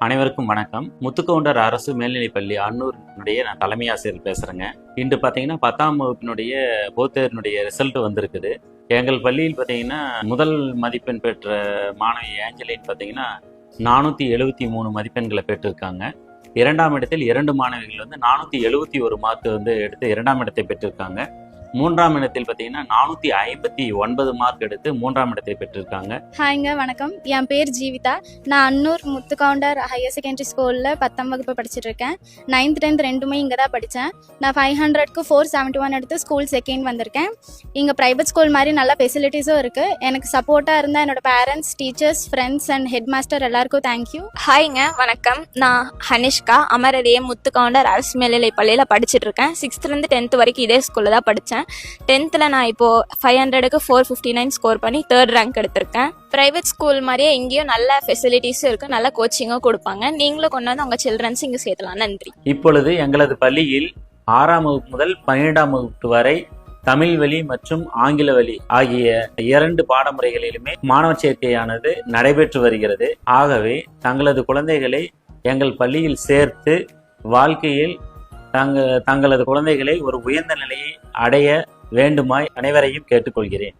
அனைவருக்கும் வணக்கம். முத்துக்கவுண்டர் அரசு மேல்நிலைப்பள்ளி அன்னூருடைய நான் தலைமை ஆசிரியர் பேசுகிறேங்க. இன்று பார்த்தீங்கன்னா 10ஆம் வகுப்பினுடைய பொதுத்தேர்வினுடைய ரிசல்ட் வந்திருக்குது. எங்கள் பள்ளியில் பார்த்தீங்கன்னா முதல் மதிப்பெண் பெற்ற மாணவி ஏஞ்சலின் பார்த்தீங்கன்னா 473 மதிப்பெண்களை பெற்றிருக்காங்க. இரண்டாம் இடத்தில் 2 மாணவிகள் 471 மார்க் எடுத்து 2ஆம் இடத்தை பெற்றிருக்காங்க. மூன்றாம் இடத்தில் பார்த்தீங்கன்னா 459 மார்க் எடுத்து 3ஆம் இடத்தை பெற்றிருக்காங்க. ஹாய்ங்க, வணக்கம். என் பேர் ஜீவிதா. நான் அன்னூர் முத்துக்கவுண்டர் ஹையர் செகண்டரி ஸ்கூலில் 10ஆம் வகுப்பு படிச்சுட்டு இருக்கேன். 9th 10th ரெண்டுமே இங்கே தான் படித்தேன். நான் 500க்கு 471 எடுத்து ஸ்கூல் செகண்ட் வந்திருக்கேன். இங்கே ப்ரைவேட் ஸ்கூல் மாதிரி நல்ல ஃபெசிலிட்டிஸும் இருக்குது. எனக்கு சப்போர்ட்டாக இருந்த என்னோட parents, teachers, friends and head master எல்லாருக்கும் தேங்க்யூ. ஹாய்ங்க, வணக்கம். நான் ஹனிஷ்கா, அமரலியே முத்துக்கவுண்டர் அரசு மேல்நிலை பள்ளியில் படிச்சுட்டு இருக்கேன். 6th 10th வரைக்கும் இதே ஸ்கூலில் தான் படித்தேன். 10th நான் இப்போது 500க்கு 459 ஸ்கோர் பண்ணி 3rd ரேங்க் எடுத்திருக்கேன். ப்ரைவேட் ஸ்கூல் மாதிரியே இங்கேயும் நல்ல ஃபெசிலிட்டிஸும் இருக்குது, நல்ல கோச்சிங்கும் கொடுப்பாங்க. நீங்களும் கொண்டு வந்து உங்கள் சில்ட்ரன்ஸ் இங்கே சேர்த்தலாம். நன்றி. இப்பொழுது எங்களது பள்ளியில் 6ஆம் வகுப்பு முதல் 12ஆம் வகுப்பு வரை தமிழ் வழி மற்றும் ஆங்கில வழி ஆகிய 2 பாடமுறைகளிலுமே மாணவர் சேர்க்கையானது நடைபெற்று வருகிறது. ஆகவே தங்களது குழந்தைகளை எங்கள் பள்ளியில் சேர்த்து வாழ்க்கையில் தங்களது குழந்தைகளை ஒரு உயர்ந்த நிலையை அடைய வேண்டுமாய் அனைவரையும் கேட்டுக்கொள்கிறேன்.